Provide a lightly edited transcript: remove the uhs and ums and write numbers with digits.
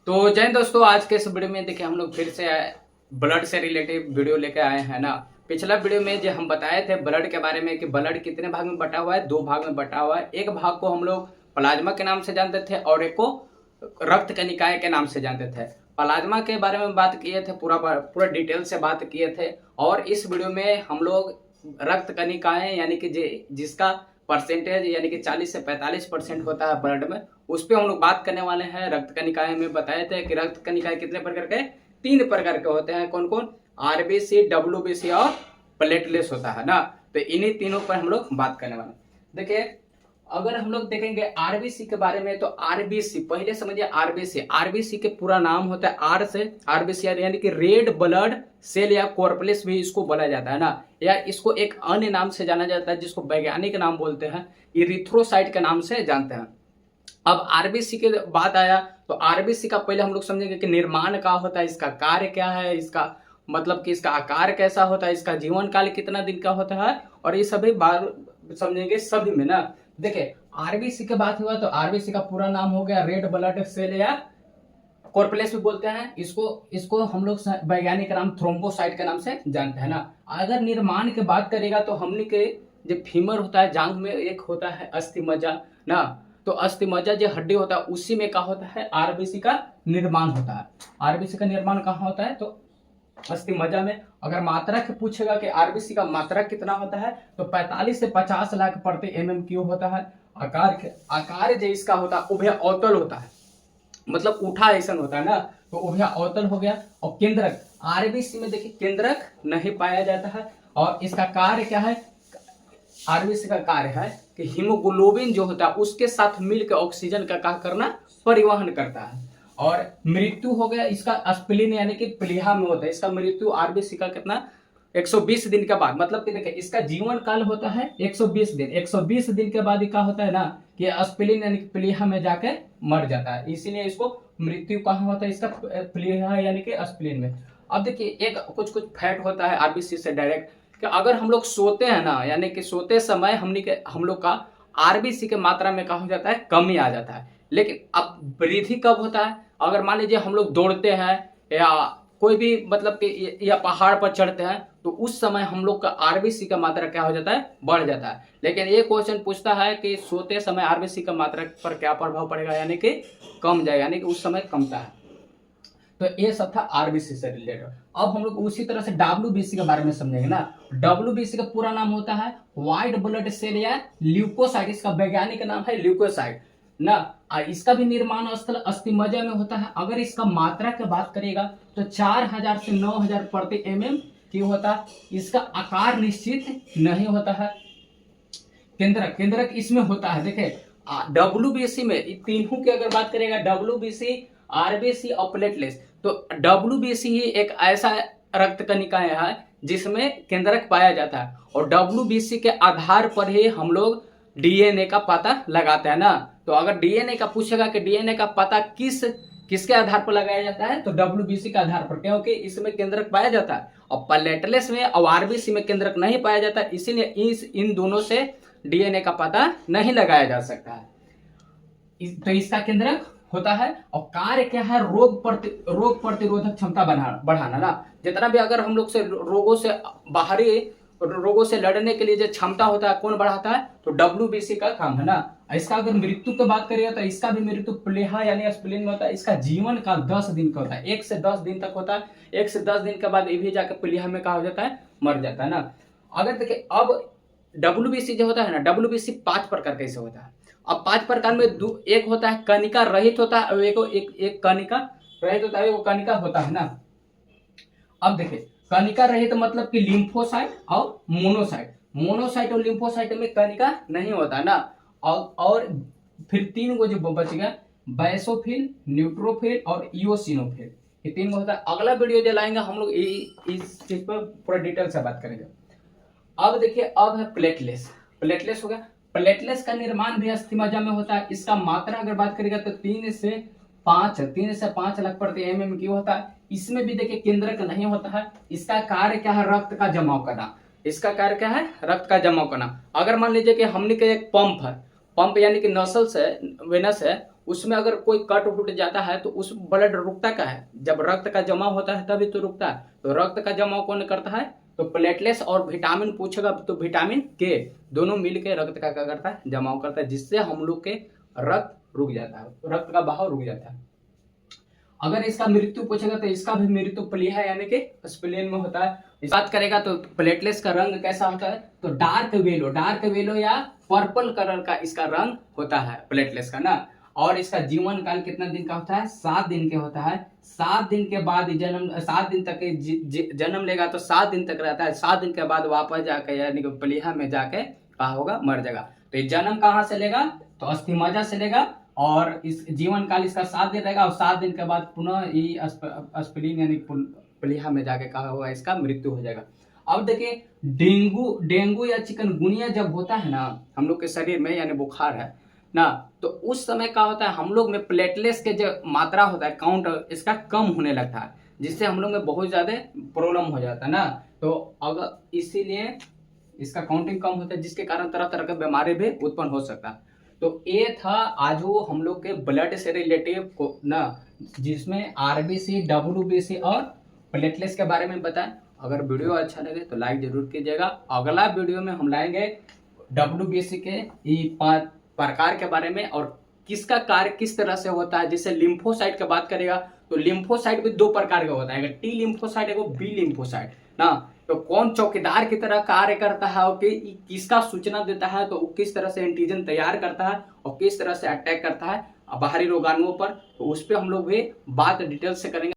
तो जय हिंद दोस्तों, आज के इस वीडियो में देखिए हम लोग फिर से ब्लड से रिलेटिव वीडियो लेके आए हैं ना। पिछला वीडियो में जो हम बताए थे ब्लड के बारे में कि ब्लड कितने भाग में बटा हुआ है, दो भाग में बटा हुआ है। एक भाग को हम लोग प्लाज्मा के नाम से जानते थे और एक को रक्त कनिकाएं के नाम से जानते थे। प्लाज्मा के बारे में बात किए थे, पूरा डिटेल से बात किए थे। और इस वीडियो में हम लोग रक्त कनिकाएं यानी कि जिसका परसेंटेज यानी कि 40 से 45% होता है ब्लड में, उस पर हम लोग बात करने वाले हैं। रक्त कनिकाएं में बताए थे कि रक्त कनिकाएं कितने प्रकार के, 3 प्रकार के होते हैं। कौन कौन? आरबीसी, डब्ल्यूबीसी और प्लेटलेट्स होता है ना। तो इन्हीं तीनों पर हम लोग बात करने वाले हैं। देखिए, अगर हम लोग देखेंगे आरबीसी के बारे में, तो आरबीसी पहले समझिए। आरबीसी के पूरा नाम होता है आर से आरबीसी यानी कि रेड ब्लड सेल या कॉर्पलेस भी इसको बोला जाता है ना। या इसको एक अन्य नाम से जाना जाता है जिसको वैज्ञानिक नाम बोलते हैं, इरिथ्रोसाइट के नाम से जानते हैं। अब आरबीसी के बात आया तो आरबीसी का पहले हम लोग समझेंगे कि निर्माण क्या होता है, इसका कार्य क्या है, इसका मतलब कि इसका आकार कैसा होता है, इसका जीवन काल कितना दिन का होता है, और ये सभी बार समझेंगे सभी में ना। देखिए, आरबीसी की बात हुआ तो आरबीसी का पूरा नाम हो गया रेड ब्लड सेल या कॉर्पलेस भी बोलते हैं इसको। इसको हम लोग वैज्ञानिक नाम थ्रोम्बोसाइट के नाम से जानते हैं ना। अगर निर्माण की बात करेगा तो हमने के जो फीमर होता है, जांघ में एक होता है अस्थि मज्जा ना। तो अस्थि मज्जा जो हड्डी होता है उसी में क्या होता है, आरबीसी का निर्माण होता है। आरबीसी का निर्माण कहाँ होता है? तो अस्थि मज्जा में। अगर मात्रा के पूछेगा कि आरबीसी का मात्रा कितना होता है, तो 45 से 50 लाख प्रति MM³ होता है। आकार जो इसका होता है उभय अवतल होता है, मतलब उठा ऐसा होता है ना, तो उभय अवतल हो गया। और केंद्रक, आरबीसी में देखिए केंद्रक नहीं पाया जाता है। और इसका कार्य क्या है? आरबीसी का कार्य है कि हीमोग्लोबिन जो होता है उसके साथ मिलकर ऑक्सीजन का क्या करना, परिवहन करता है। और मृत्यु हो गया इसका स्प्लीन यानी कि प्लीहा में होता है। इसका मृत्यु आरबीसी का कितना, 120 दिन के बाद। मतलब कि देखिए इसका जीवन काल होता है 120 दिन। 120 दिन के बाद क्या होता है ना कि स्प्लीन यानी कि प्लीहा में जाके मर जाता है, इसीलिए इसको मृत्यु कहाँ होता है, इसका प्लीहा यानी कि स्प्लीन में। अब देखिए एक कुछ फैट होता है आरबीसी से डायरेक्ट, कि अगर हम लोग सोते हैं ना, यानी कि सोते समय हम लोग का आरबीसी के मात्रा में क्या हो जाता है, कमी आ जाता है। लेकिन अब वृद्धि कब होता है? अगर मान लीजिए हम लोग दौड़ते हैं या कोई भी मतलब कि या पहाड़ पर चढ़ते हैं, तो उस समय हम लोग का आरबीसी का मात्रा क्या हो जाता है, बढ़ जाता है। लेकिन ये क्वेश्चन पूछता है कि सोते समय आरबीसी का मात्रा पर क्या प्रभाव पड़ेगा, यानी कि कम जाएगा, यानी कि उस समय कमता है। तो ये सब था आरबीसी से रिलेटेड। अब हम लोग उसी तरह से डब्ल्यूबीसी के बारे में समझेंगे ना। डब्ल्यूबीसी का पूरा नाम होता है व्हाइट ब्लड सेल या ल्यूकोसाइट। इसका वैज्ञानिक नाम है ल्यूकोसाइट ना। इसका भी निर्माण स्थल अस्थि मज्जा में होता है। अगर इसका मात्रा की बात करेगा तो 4000 से 9000 प्रति MM³ होता है। इसका आकार निश्चित नहीं होता है। केंद्रक इसमें होता है। देखिए डब्ल्यूबीसी में तीनों की अगर बात करेगा, डब्ल्यूबीसी, आरबीसी और प्लेटलेट्स, तो डब्ल्यूबीसी ही एक ऐसा रक्त कनिकाएं है जिसमें केंद्रक पाया जाता है। और डब्ल्यूबीसी के आधार पर ही हम लोग DNA का पता लगाते हैं ना। तो अगर DNA का पूछेगा कि DNA का पता किसके आधार पर लगाया जाता है, तो डब्ल्यूबीसी के आधार पर, क्योंकि इसमें केंद्रक पाया जाता है। और प्लेटलेट्स में और आरबीसी में केंद्रक नहीं पाया जाता, इसीलिए इन दोनों से DNA का पता नहीं लगाया जा सकता है। तो इसका केंद्रक होता है। और कार्य क्या है, रोग प्रतिरोधक क्षमता बढ़ाना ना। जितना भी अगर हम लोग से बाहरी रोगों से लड़ने के लिए जो क्षमता होता है कौन बढ़ाता है, तो डब्ल्यूबीसी का काम है ना। इसका अगर मृत्यु की बात करिए तो इसका भी मृत्यु प्लीहा यानी स्प्लीन में होता है। इसका जीवन काल 10 दिन का होता है, 1 से 10 दिन तक होता है। 1 से 10 दिन के बाद ये भी जाकर प्लीहा में क्या हो जाता है, मर जाता है ना। अगर देखिए अब डब्ल्यूबीसी जो होता है ना, डब्ल्यूबीसी 5 प्रकार कैसे होता है। अब 5 प्रकार में एक होता है कनिका रहित होता है, और एक कनिका रहित होता है, वो कनिका होता है ना। अब देखिए कनिका रहित मतलब कि लिम्फोसाइट और मोनोसाइट और लिम्फोसाइट में कनिका नहीं होता है ना। और फिर 3 को जो बच गया, बैसोफिल, न्यूट्रोफिल और इओसिनोफिल, ये 3 को होता है। अगला वीडियो जो लाएंगे हम लोग इस चीज पर पूरा डिटेल से बात करेंगे। अब देखिए अब है प्लेटलेट्स हो गया। प्लेटलेट्स का निर्माण भी अस्थि मज्जा में होता है। इसका मात्रा अगर बात करेगा तो 3 से 5 लाख प्रति MM³ होता है। इसमें भी देखिए केंद्रक नहीं होता है। इसका कार्य क्या है, रक्त का जमाव करना। इसका कार्य क्या है, रक्त का जमाव करना। अगर मान लीजिए कि हमने के एक पंप है, पंप यानी कि नसल्स है, वेनस है, उसमें अगर कोई कट उठ जाता है तो उस ब्लड रुकता का है, जब रक्त का जमाव होता है तभी तो रुकता है। तो रक्त का जमाव कौन करता है, तो प्लेटलेट्स और विटामिन पूछेगा तो विटामिन के दोनों मिलकर रक्त का क्या करता है, जमाव करता है, जिससे हम लोग के रक्त रुक जाता है, रक्त का बहाव रुक जाता है। अगर इसका मृत्यु पूछेगा तो इसका भी मृत्यु प्लीहा यानी कि स्प्लीन में होता है। इस बात करेगा तो प्लेटलेट्स का रंग कैसा होता है, तो डार्क वेलो या पर्पल कलर का इसका रंग होता है प्लेटलेट्स का ना। और इसका जीवन काल कितना दिन का होता है, 7 दिन के होता है। 7 दिन के बाद जन्म, 7 दिन तक जन्म लेगा तो 7 दिन तक रहता है। 7 दिन के बाद वापस जाके यानी कि प्लीहा में जाके कहा होगा मर जाएगा। तो ये जन्म कहाँ से लेगा, तो अस्थिमज्जा से लेगा, और इस जीवन काल इसका 7 दिन रहेगा, और 7 दिन के बाद पुनः ये स्प्लीन यानी प्लीहा में जाके कहा होगा इसका मृत्यु हो जाएगा। अब देखिए डेंगू या चिकनगुनिया जब होता है ना हम लोग के शरीर में, यानी बुखार है ना, तो उस समय क्या होता है, हम लोग में प्लेटलेट्स के जो मात्रा होता है, काउंट इसका कम होने लगता है, जिससे हम लोग में बहुत ज्यादा प्रॉब्लम हो जाता है ना। तो अगर इसीलिए इसका काउंटिंग कम होता है, जिसके कारण तरह तरह के बीमारी भी उत्पन्न हो सकता है। तो ये था आज वो हम लोग के ब्लड से रिलेटिव को ना, जिसमें आरबीसी, डब्ल्यूबीसी और प्लेटलेट्स के बारे में बताएं। अगर वीडियो अच्छा लगे तो लाइक जरूर कीजिएगा। अगला वीडियो में हम लाएंगे डब्ल्यूबीसी के प्रकार के बारे में, और किसका कार्य किस तरह से होता है। जैसे लिम्फोसाइट की बात करेगा तो लिम्फोसाइट भी 2 प्रकार का होता है, टी लिम्फोसाइट है, बी लिम्फोसाइट ना। तो कौन चौकीदार की तरह कार्य करता है और किसका सूचना देता है, तो किस तरह से एंटीजन तैयार करता है और किस तरह से अटैक करता है बाहरी रोगाणुओं पर, तो उस पर हम लोग भी बात डिटेल से करेंगे।